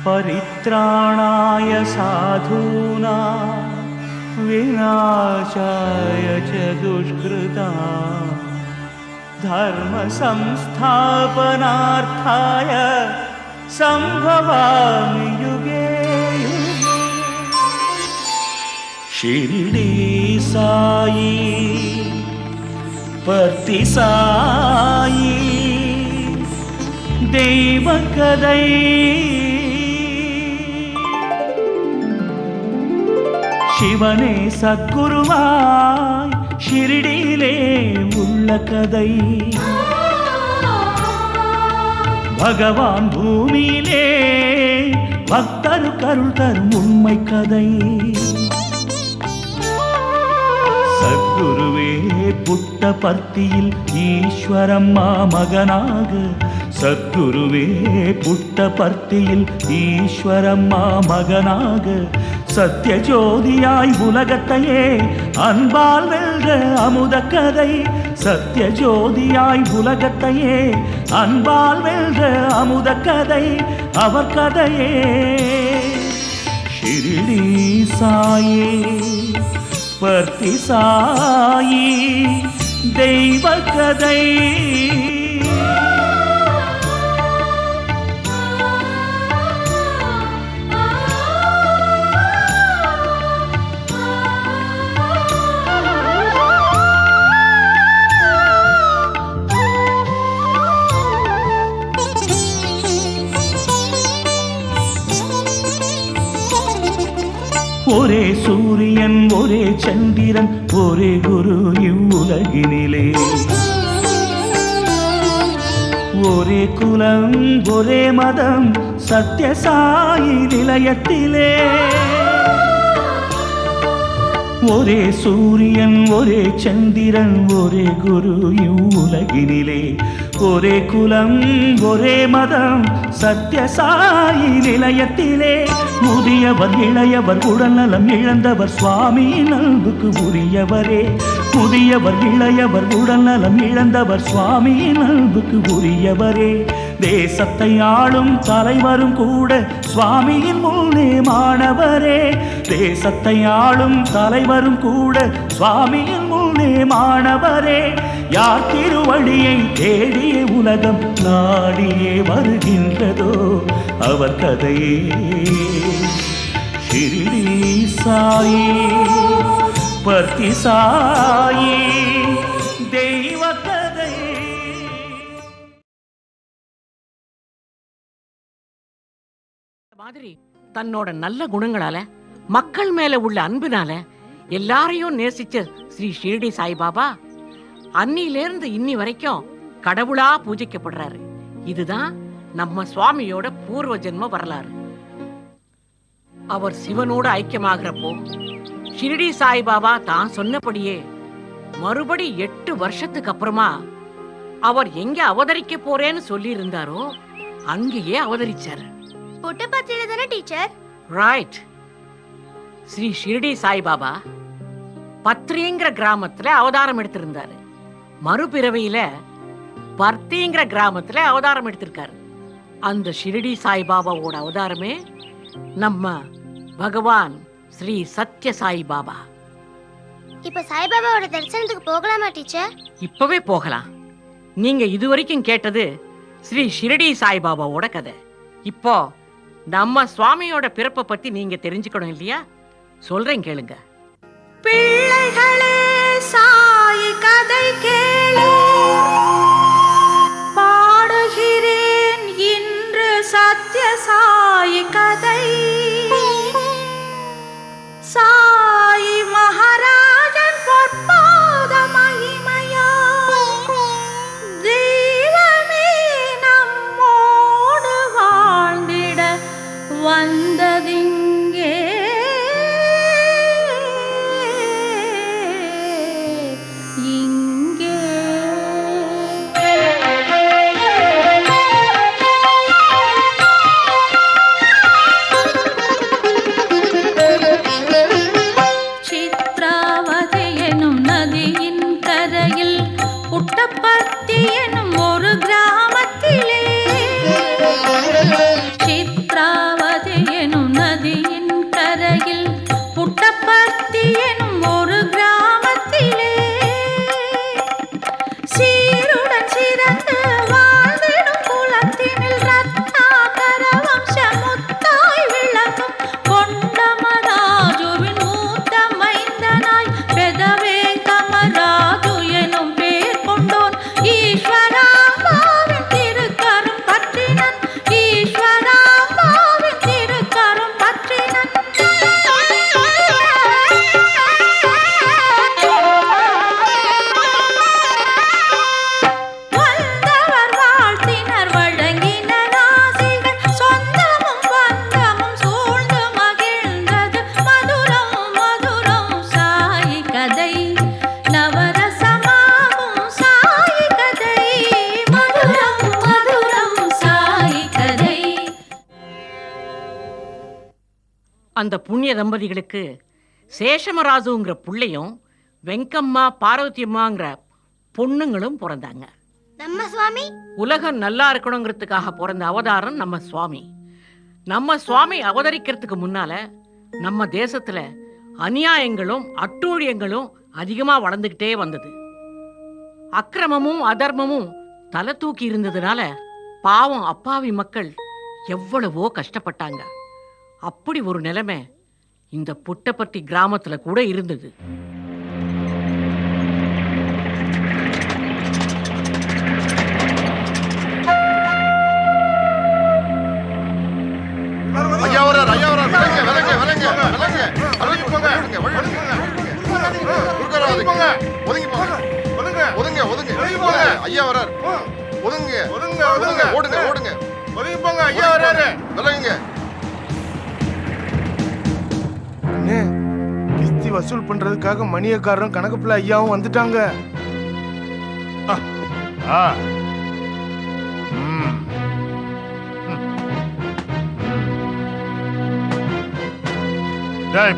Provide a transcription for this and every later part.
परित्राणाय साधूनां विनाशाय च दुष्कृतां धर्म संस्थापनार्थाय संभवामि युगे युगे। शिरडी साई पर्ति साई தெய்வ கதை சிவனே சத்குருவாய் ஷிரடியிலே உள்ள கதை பகவான் பூமியிலே பக்தருக்கு அருள் தரும் உண்மை கதை சத்குருவே புட்டபர்த்தியில் ஈஸ்வரம்மா மகனாக சத்குருவே புட்டபர்த்தியில் ஈஸ்வரம்மா மகனாக சத்திய ஜோதியாய் உலகத்தையே அன்பால் வெல்ற அமுத கதை சத்திய ஜோதியாய் உலகத்தையே அன்பால் வெல்ற அமுத கதை அவர் கதையே ஷிரடி சாயி பர்த்தி சாயி தெய்வ கதை ஒரே சூரியன் ஒரே சந்திரன் ஒரே குரு இவ்வுலகினிலே ஒரே குலம் ஒரே மதம் சத்யசாயி நிலையத்திலே ஒரே சூரியன் ஒரே சந்திரன் ஒரே குரு இவ்வுலகினிலே ஒரே குலம் ஒரே மதம் சத்யசாயி நிலையத்திலே முதியவர் இளையவர் உடல்நலம் இழந்தவர் சுவாமியின் அன்புக்கு உரியவரே முதியவர் இளையவர் உடல்நலம் இழந்தவர் சுவாமியின் அன்புக்கு உரியவரே தேசத்தை ஆளும் தலைவரும் கூட சுவாமியின் முன்னே மாணவரே தேசத்தை ஆளும் தலைவரும் கூட சுவாமியின் முன்னே மாணவரே யார் திருவடியை தேடிய உலகம் நாடியே வருகின்றதோ அவர் கதையே ஷிரடி சாயி பர்த்தி சாயி தெய்வ கதை. மாதிரி தன்னோட நல்ல குணங்களால மக்கள் மேல உள்ள அன்பினால எல்லாரையும் நேசிச்ச ஸ்ரீ ஷிரடி சாய்பாபா அன்னியிலிருந்து இன்னி வரைக்கும் கடவுளா பூஜிக்கப்படுறாரு. இதுதான் நம்ம சுவாமியோட பூர்வ ஜென்ம வரலாறு. அவர் சிவனோட ஐக்கியமாகிறப்போ ஷிரடி சாய்பாபா தான் சொன்னபடியே மறுபடி 8 வருஷத்துக்கு அப்புறமா அவர் எங்க அவதரிக்க போறேன்னு சொல்லி இருந்தாரோ அங்கேயே அவதரிச்சாரு. புட்டபர்த்தியில தானே டீச்சர்? ரைட். ஸ்ரீ ஷிரடி சாய்பாபா பத்ரிங்கிற கிராமத்துல அவதாரம் எடுத்திருந்தாரு. மறுபிறவையில பர்த்திங்கிற கிராமத்துல அவதாரம் எடுத்திருக்காரு. அந்த ஷிரடி சாய்பாபாவோட அவதாரமே நம்ம பகவான் ஸ்ரீ சத்ய சாய்பாபா. இப்ப சாய்பாபாவோட தரிசனத்துக்கு போகலாமா டீச்சர்? இப்பவே போகலாம். நீங்க இதுவரைக்கும் கேட்டது ஸ்ரீ ஷிரடி சாய்பாபாவோட கதை. இப்போ நம்ம சுவாமியோட பிறப்பை பத்தி நீங்க தெரிஞ்சுக்கணும் இல்லையா? சொல்றேன் கேளுங்க. பிள்ளைகளே சாய் கதை கேளு, பாடுகிறேன் இன்று சத்ய சாய் கதை. சாய் மகாராஜன் பொற்பாத மகிமையா தெய்வமே நம்மோடு வாழ்ந்திட வந்ததிங்கே. புட்டபர்த்தி எனும் ஒரு கிராமத்திலே அந்த புண்ணிய தம்பதிகளுக்கு சேஷமராஜுங்கிற புள்ளையும் வெங்கம்மா பார்வதியம்மாங்கிற பொண்ணுங்களும் பிறந்தாங்க. நம்ம சுவாமி உலகம் நல்லா இருக்கணுங்கிறதுக்காக பிறந்த அவதாரம் நம்ம சுவாமி. நம்ம சுவாமி அவதரிக்கிறதுக்கு முன்னால நம்ம தேசத்துல அநியாயங்களும் அட்டூழியங்களும் அதிகமா வளர்ந்துகிட்டே வந்தது. அக்கிரமமும் அதர்மமும் தலை தூக்கி இருந்ததுனால பாவம் அப்பாவி மக்கள் எவ்வளவோ கஷ்டப்பட்டாங்க. அப்படி ஒரு நிலைமை இந்த புட்டபர்த்தி கிராமத்துல கூட இருந்தது. கிஸ்தி வசூல் பண்றதுக்காக மணியக்காரரும் கணக்குப்பிள்ளை ஐயாவும் வந்துட்டாங்க.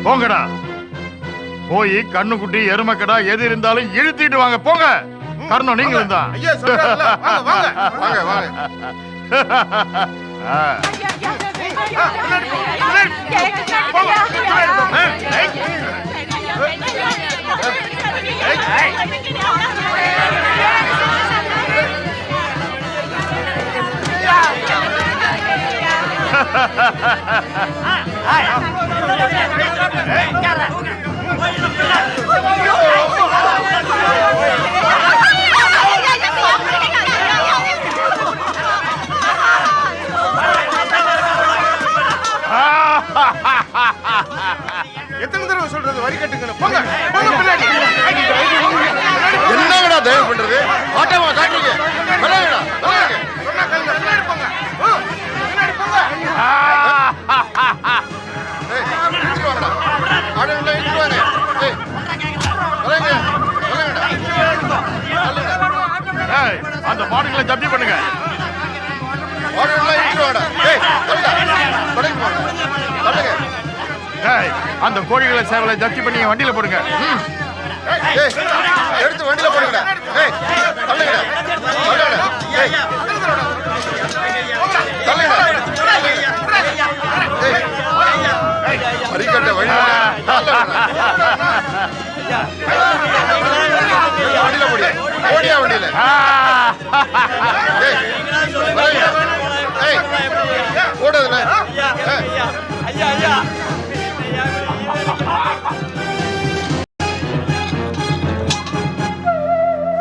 போங்கடா, போய் கண்ணுக்குட்டி எருமக்கடா எது இருந்தாலும் இழுத்திட்டு வாங்க. போங்க. கர்ணம் நீங்களும் தான். எத்தனை தடவை சொல்றது? வரி கட்டுங்க. போங்க பின்னாடி. என்னங்கடா தயவு பண்றது? ஆட்டமா காட்டுங்க. விளையாடுடா, விளையாடுங்க. சொன்னா கேளுங்க. பின்னாடி போங்க. பின்னாடி போங்க. ஏய், இழுத்துட்டு வாங்கடா. ஆடுங்கள இழுத்துட்டு வாங்க. ஏய், விளையாடுங்க. விளையாடுடா. ஏய், அந்த மாடுகளை ஜப்தி பண்ணுங்க. ஆடுங்கள இழுத்துட்டு வாடா. ஏய், தள்ளுடா. படகு போங்க. தள்ளுங்க. ஏய், அந்த கோழிகளை சேவலை ஜப்தி பண்ணி வண்டியில போடுங்க. ஏய், எடுத்து வண்டியில போடுங்கடா. ஏய், தள்ளுங்கடா. தள்ளுடா. ஏய், தள்ளுங்கடா. ஏய், அரிக்கட்ட வழி வண்டியில போடியா. ஓடியா வண்டியில. ஏய், ஏய், ஓடுதுல. ஐயா ஐயா.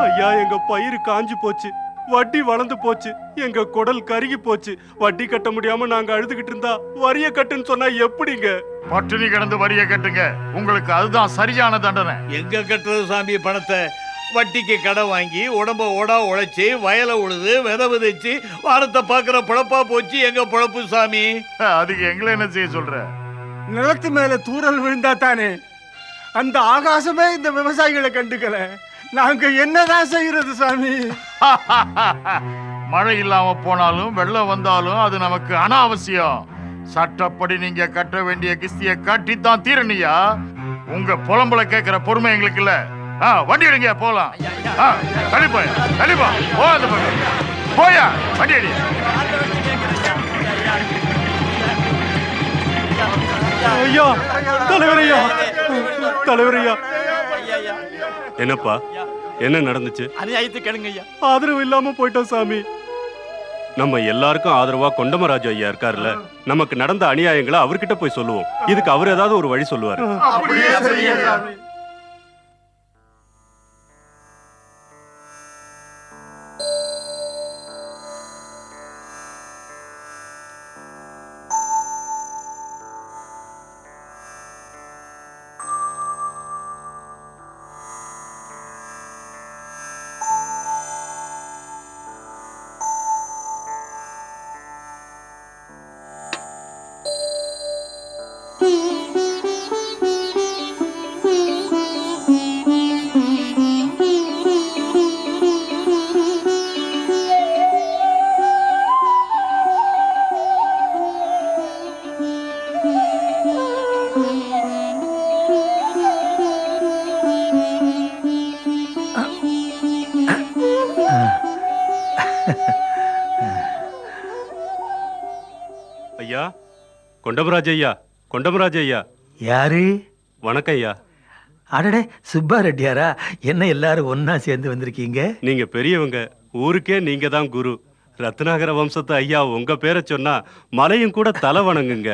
ஐயா, எங்க பயிர் காஞ்சு போச்சு, வட்டி வளர்ந்து போச்சு, எங்க குடல் கருகி போச்சு. வட்டி கட்ட முடியாம நாங்க அழுதுகிட்டு இருந்தா வரிய கட்டுன்னு சொன்னா எப்படிங்க? பட்டினி கிடந்து வரிய கட்டுங்க. உங்களுக்கு அதுதான் சரியான தண்டனை. எங்க கட்டுறது சாமி பணத்தை? வட்டிக்கு கடை வாங்கி உடம்ப ஓடா உழைச்சி வயலை உழுது விதை விதைச்சு வாரத்தை பாக்குற பொழப்பா போச்சு எங்க பொழப்பு சாமி. அதுக்கு எங்களை என்ன செய்ய சொல்ற? நிலத்து மேல தூரல் விழுந்தா தானே? அந்த ஆகாசமே இந்த விவசாயிகளை கண்டுக்கல. நாங்க என்னதான் செய்யறது சாமி? மழை இல்லாம போனாலும் வெள்ளம் வந்தாலும் அது நமக்கு அனாவசியம். சட்டப்படி நீங்க கட்ட வேண்டிய கிஸ்தியை கட்டித்தான் தீரணியா. உங்க புலம்புல கேட்கிற பொறுமை எங்களுக்கு இல்ல. வண்டி எடுங்க, போலாம். தள்ளிப்போய் தள்ளிப்போ. போ, அந்த பக்கம் போயா. வண்டி அடி. ஐயா, தலைவரையா, தலைவரையா. என்னப்பா, என்ன நடந்துச்சு? அநியாயத்தை கேளுங்க ஐயா. ஆதரவு இல்லாம போயிட்டோம் சாமி. நம்ம எல்லாருக்கும் ஆதரவா கொண்டமராஜு ஐயா இருக்காருல்ல, நமக்கு நடந்த அநியாயங்களை அவர்கிட்ட போய் சொல்லுவோம். இதுக்கு அவர் ஏதாவது ஒரு வழி சொல்லுவாரு. ஐயா, கொண்டமராஜ் ஐயா, கொண்டமராஜ் ஐயா. யாரு? வணக்கம் ஐயா. அடடே, சுப்பா ரெட்டியாரா? என்ன எல்லாரும் ஒன்னா சேர்ந்து வந்திருக்கீங்க? நீங்க பெரியவங்க, ஊருக்கே நீங்க தான் குரு. ரத்னாகர வம்சத்து ஐயா உங்க பேரை சொன்னா மலையும் கூட தலை வணங்குங்க.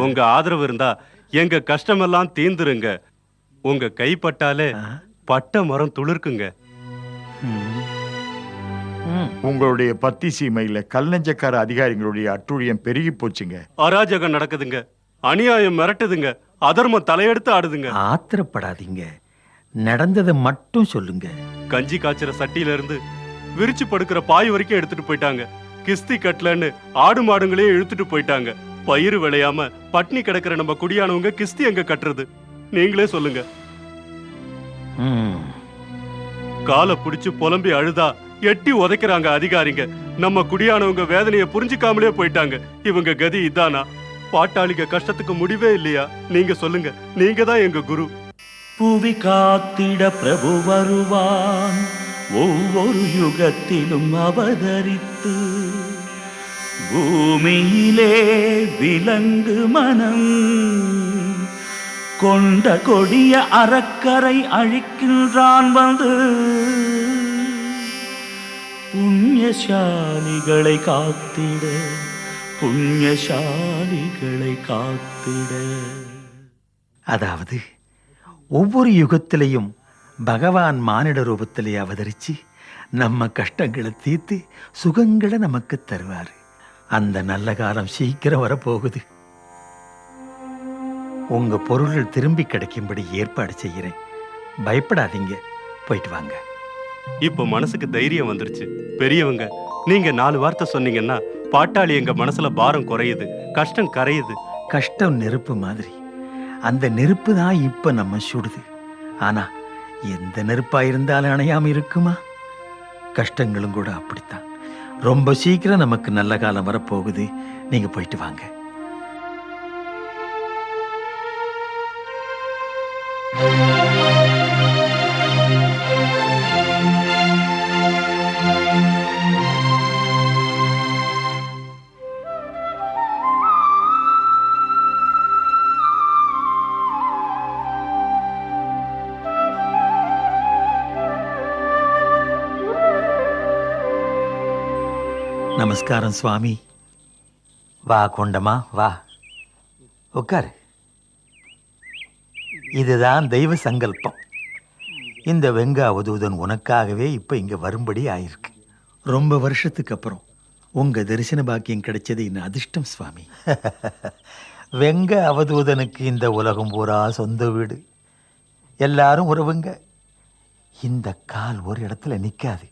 உங்க ஆதரவு இருந்தா எங்க கஷ்டமெல்லாம் தீந்துருங்க. உங்க கைப்பட்டாலே பட்ட மரம் துளிர்க்குங்க. உங்களுடைய பத்தி சீமையில கல்நெஞ்சக்கார அதிகாரிகளுடைய அட்டூழியம் பெருகி போச்சுங்க. அராஜகம் நடக்குதுங்க, அநியாயம் மிரட்டுதுங்க, அதர்மம் தலையெடுத்து ஆடுதுங்க. ஆத்திரப்படாதீங்க, நடந்ததை மட்டும் சொல்லுங்க. கஞ்சி காய்ச்சற சட்டியில இருந்து விரிச்சு படுக்கிற பாய் வரைக்கும் எடுத்துட்டு போயிட்டாங்க. கிஸ்தி கட்டலன்னு ஆடு மாடுங்களையும் இழுத்துட்டு போயிட்டாங்க. பயிர் விளையாம பட்னி கிடக்கிற நம்ம குடியானவங்க கிஸ்தி எங்க கட்டுறது? நீங்களே சொல்லுங்க. காலை பிடிச்சு புலம்பி அழுதா எட்டி உதைக்கிறாங்க அதிகாரிங்க. நம்ம குடியானவங்க வேதனைய புரிஞ்சுக்காமலே போயிட்டாங்க. இவங்க கதி இதானா? பாட்டாளிக கஷ்டத்துக்கு முடிவே இல்லையா? நீங்க சொல்லுங்க, நீங்க தான் எங்க குரு. புவி காத்திட பிரபு வருவான், ஒவ்வொரு யுகத்திலும் அவதரித்து பூமியிலே விலங்கு மனம் கொண்ட கொடிய அறக்கரை அழிக்கின்றான் வந்து புண்ணியசாலிகளை காத்திட, புண்ணியசாலிகளை காத்திட. அதாவது ஒவ்வொரு யுகத்திலையும் பகவான் மானிட ரூபத்திலே அவதரிச்சு நம்ம கஷ்டங்களை தீர்த்து சுகங்களை நமக்கு தருவார். அந்த நல்ல காலம் சீக்கிரம் வரப்போகுது. உங்க பொருள்கள் திரும்பி கிடைக்கும்படி ஏற்பாடு செய்கிறேன். பயப்படாதீங்க, போயிட்டு வாங்க. இப்ப மனசுக்கு தைரியம் வந்துருச்சு. பெரியவங்க, நீங்க 4 வார்த்தை சொன்னீங்கன்னா பாட்டாளி எங்க மனசுல பாரம் குறையுது, கஷ்டம் கரையுது. கஷ்டம் நெருப்பு மாதிரி. அந்த நெருப்பு தான் இப்ப நம்ம சுடுது. ஆனா எந்த நெருப்பா இருந்தாலும் அணையாம இருக்குமா? கஷ்டங்களும் கூட அப்படித்தான். ரொம்ப சீக்கிரம் நமக்கு நல்ல காலம் வரப்போகுது. நீங்க போயிட்டு வாங்க. நமஸ்காரம் சுவாமி. வா கொண்டமா, வா உட்காரு. இதுதான் தெய்வ சங்கல்பம். இந்த வெங்க அவதூதன் உனக்காகவே இப்ப இங்க வரும்படி ஆயிருக்கு. ரொம்ப வருஷத்துக்கு அப்புறம் உங்க தரிசன பாக்கியம் கிடைச்சது இன்னும் அதிர்ஷ்டம் சுவாமி. வெங்க அவதூதனுக்கு இந்த உலகம் பூரா சொந்த வீடு. எல்லாரும் உறவுங்க. இந்த கால் ஒரு இடத்துல நிற்காது.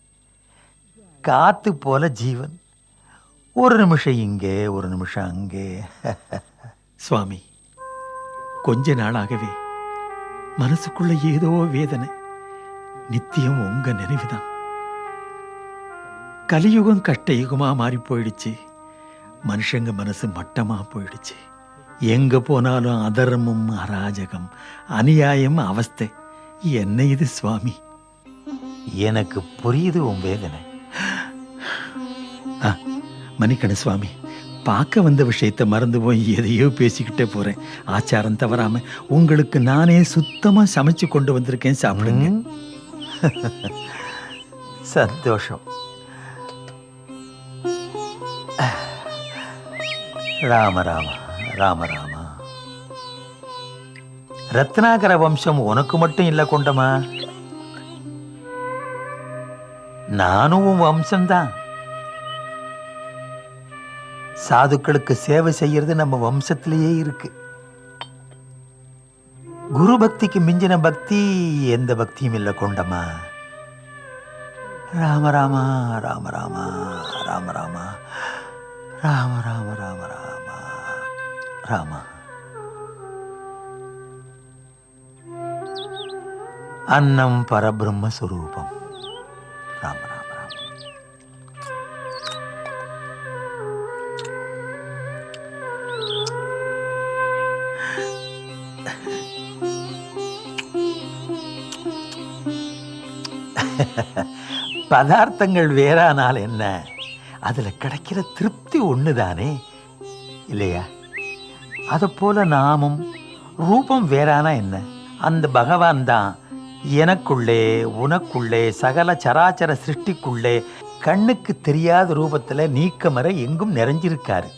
காத்து போல ஜீவன். ஒரு நிமிஷம் இங்கே, ஒரு நிமிஷம் அங்கே. சுவாமி, கொஞ்ச நாளாகவே மனசுக்குள்ள ஏதோ வேதனை. நித்தியம் உங்க நினைவுதான். கலியுகம் கஷ்ட யுகமா மாறி போயிடுச்சு. மனுஷங்க மனசு மட்டமா போயிடுச்சு. எங்க போனாலும் அதர்மம், அராஜகம், அநியாயம், அவஸ்தை. என்ன இது சுவாமி? எனக்கு புரியுது உன் வேதனை. மன்னிக்கணும் சுவாமி, பார்க்க வந்த விஷயத்தை மறந்து போய் எதையோ பேசிக்கிட்டே போறேன். ஆச்சாரம் தவறாம உங்களுக்கு நானே சுத்தமா சமைச்சு கொண்டு வந்திருக்கேன், சாப்பிடுங்க. சந்தோஷம். ராம ராம ராம ராம. ரத்னாகர வம்சம் உனக்கு மட்டும் இல்ல கொண்டமா, நானும் உன் வம்சம்தான். சாதுக்களுக்கு சேவை செய்யறது நம்ம வம்சத்திலேயே இருக்கு. குரு பக்திக்கு மிஞ்சின பக்தி எந்த பக்தியும் இல்லை கொண்டமா. ராம ராமா ராம ராமா ராம ராமா ராம ராம ராம ராம ராமா. அன்னம் பரபிரம்மஸ்வரூபம். ராம ராம ராம. பதார்த்தங்கள் வேறானால் என்ன, அதுல கிடைக்கிற திருப்தி ஒண்ணுதானே இல்லையா? அத போல நாமும் ரூபம் வேறானா என்ன? அந்த பகவான் தான் எனக்குள்ளே உனக்குள்ளே சகல சராச்சர சிருஷ்டிக்குள்ளே கண்ணுக்கு தெரியாத ரூபத்துல நீக்கமர எங்கும் நிறைஞ்சிருக்காரு.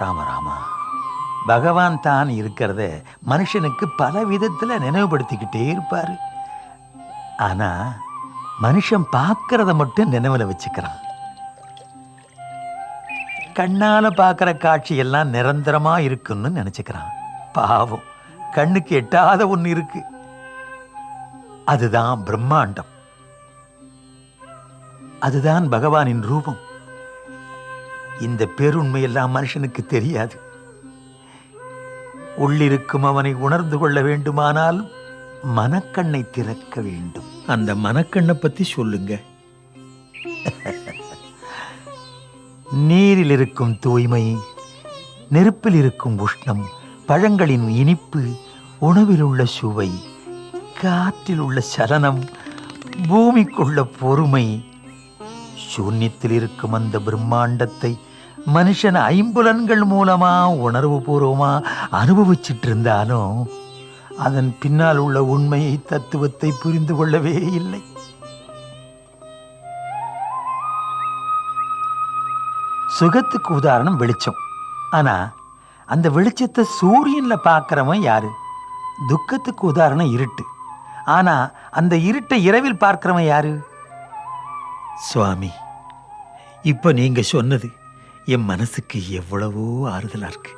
ராம ராமா, பகவான் தான் இருக்கிறத மனுஷனுக்கு பல விதத்துல நினைவுபடுத்திக்கிட்டே இருப்பாரு. ஆனா மனுஷன் பார்க்கறத மட்டும் நினைவுல வச்சுக்கிறான். கண்ணால பார்க்கிற காட்சி எல்லாம் நிரந்தரமா இருக்குன்னு நினைச்சுக்கிறான். பாவம், கண்ணுக்கு எட்டாத ஒண்ணு இருக்கு. அதுதான் பிரம்மாண்டம். அதுதான் பகவானின் ரூபம். இந்த பேருண்மை எல்லாம் மனுஷனுக்கு தெரியாது. உள்ளிருக்கும் அவனை உணர்ந்து கொள்ள வேண்டுமானால் மனக்கண்ணை திறக்க வேண்டும். அந்த மனக்கண்ணை பத்தி சொல்லுங்க. நீரில் இருக்கும் தூய்மை, நெருப்பில் இருக்கும் உஷ்ணம், பழங்களின் இனிப்பு, உணவில் உள்ள சுவை, காற்றில் உள்ள சலனம், பூமிக்குள்ள பொறுமை, சூன்யத்தில் இருக்கும் அந்த பிரம்மாண்டத்தை மனுஷன் ஐம்புலன்கள் மூலமா உணர்வு பூர்வமா அனுபவிச்சிட்டு இருந்தாலும் அதன் பின்னால் உள்ள உண்மையை தத்துவத்தை புரிந்து கொள்ளவே இல்லை. சுகத்துக்கு உதாரணம் வெளிச்சம். ஆனா அந்த வெளிச்சத்தை சூரியன்ல பார்க்கிறவன் யாரு? துக்கத்துக்கு உதாரணம் இருட்டு. ஆனா அந்த இருட்டை இரவில் பார்க்கிறவன் யாரு? சுவாமி, இப்ப நீங்க சொன்னது என் மனசுக்கு எவ்வளவோ ஆறுதலா இருக்கு.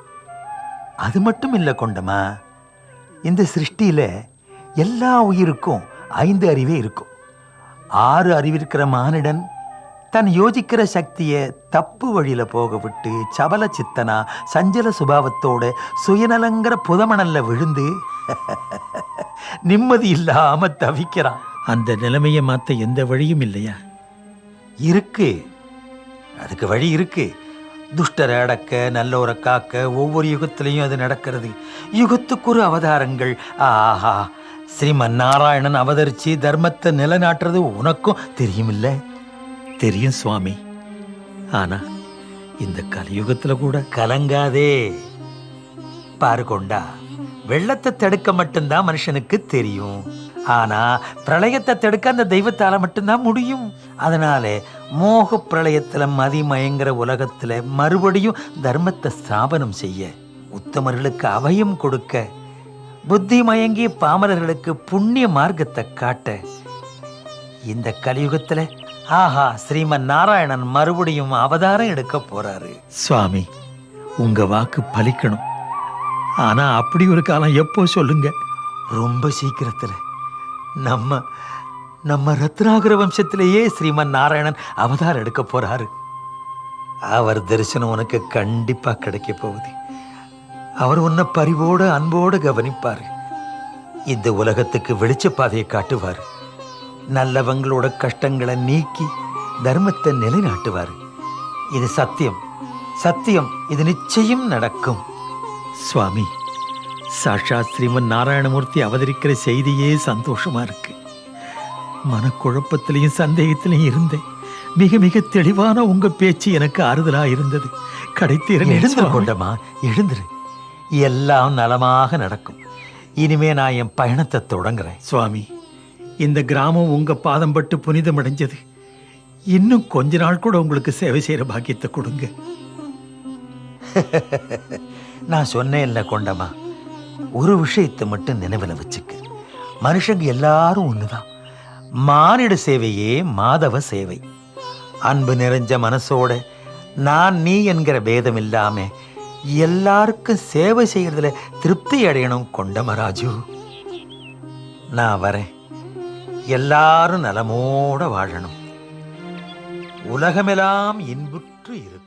அது மட்டும் இல்ல கொண்டமா, இந்த சிருஷ்டியில எல்லா உயிருக்கும் 5 அறிவே இருக்கும். 6 அறிவிருக்கிற மானிடன் தன் யோசிக்கிற சக்தியை தப்பு வழியில போக விட்டு சபல சித்தனா சஞ்சல சுபாவத்தோட சுயநலங்கிற புதமணல்ல விழுந்து நிம்மதி இல்லாம தவிக்கிறான். அந்த நிலைமையை மாத்த எந்த வழியும் இல்லையா? இருக்கு, அதுக்கு வழி இருக்கு. துஷ்டரை அடக்க நல்லோரை காக்க ஒவ்வொரு யுகத்திலையும் அது நடக்கிறது. யுகத்துக்கு ஒரு அவதாரங்கள். ஆஹா, ஸ்ரீமன் நாராயணன் அவதரிச்சு தர்மத்தை நிலைநாட்டுறது உனக்கும் தெரியுமில்ல? தெரியும் சுவாமி. ஆனா இந்த கலியுகத்துல கூட கலங்காதே. பாரு கொண்டா, வெள்ளத்தை தடுக்க மட்டும்தான் மனுஷனுக்கு தெரியும். ஆனா பிரளயத்தை தடுக்க அந்த தெய்வத்தால மட்டும்தான் முடியும். அதனால மோக பிரளயத்துல மதிமயங்கிற உலகத்துல மறுபடியும் தர்மத்தை ஸ்தாபனம் செய்ய, உத்தமர்களுக்கு அபயம் கொடுக்க, புத்தி மயங்கிய பாமரர்களுக்கு புண்ணிய மார்க்கத்தை காட்ட இந்த கலியுகத்துல ஆஹா ஸ்ரீமன் நாராயணன் மறுபடியும் அவதாரம் எடுக்க போறாரு. சுவாமி, உங்க வாக்கு பலிக்கணும். ஆனா அப்படி ஒரு காலம் எப்போ சொல்லுங்க? ரொம்ப சீக்கிரத்துல நம்ம ரத்னாகர வம்சத்திலேயே ஸ்ரீமன் நாராயணன் அவதாரம் எடுக்க போறாரு. அவர் தரிசனம் உனக்கு கண்டிப்பா கிடைக்க போகுது. அவர் உன்னை பரிவோடு அன்போடு கவனிப்பாரு. இந்த உலகத்துக்கு வெளிச்ச பாதையை காட்டுவார். நல்லவங்களோட கஷ்டங்களை நீக்கி தர்மத்தை நிலைநாட்டுவார். இது சத்தியம், சத்தியம். இது நிச்சயம் நடக்கும். சுவாமி, சாட்சாத் ஸ்ரீமன் நாராயணமூர்த்தி அவதரிக்கிற செய்தியே சந்தோஷமா இருக்கு. மனக்குழப்பத்திலையும் சந்தேகத்திலையும் இருந்தேன். மிக மிக தெளிவான உங்க பேச்சு எனக்கு ஆறுதலா இருந்தது. எழுந்திரு கொண்டமா, எழுந்திரு. எல்லாம் நலமாக நடக்கும். இனிமே நான் என் பயணத்தை தொடங்குறேன். சுவாமி, இந்த கிராமம் உங்க பாதம் பட்டு புனிதம் அடைஞ்சது. இன்னும் கொஞ்ச நாள் கூட உங்களுக்கு சேவை செய்யற பாக்கியத்தை கொடுங்க. நான் சொன்னேன் இல்ல கொண்டமா, ஒரு விஷயத்தை மட்டும் நினைவில் வச்சுக்க. மனுஷங்க எல்லாரும் ஒண்ணுதான். மானிட சேவையே மாதவ சேவை. அன்பு நிறைஞ்ச மனசோட நான் நீ என்கிற பேதம் இல்லாம எல்லாருக்கும் சேவை செய்யறதுல திருப்தி அடையணும் கொண்டமராஜு. நான் வரேன். எல்லாரும் நலமோட வாழணும். உலகமெல்லாம் இன்புற்று இரு.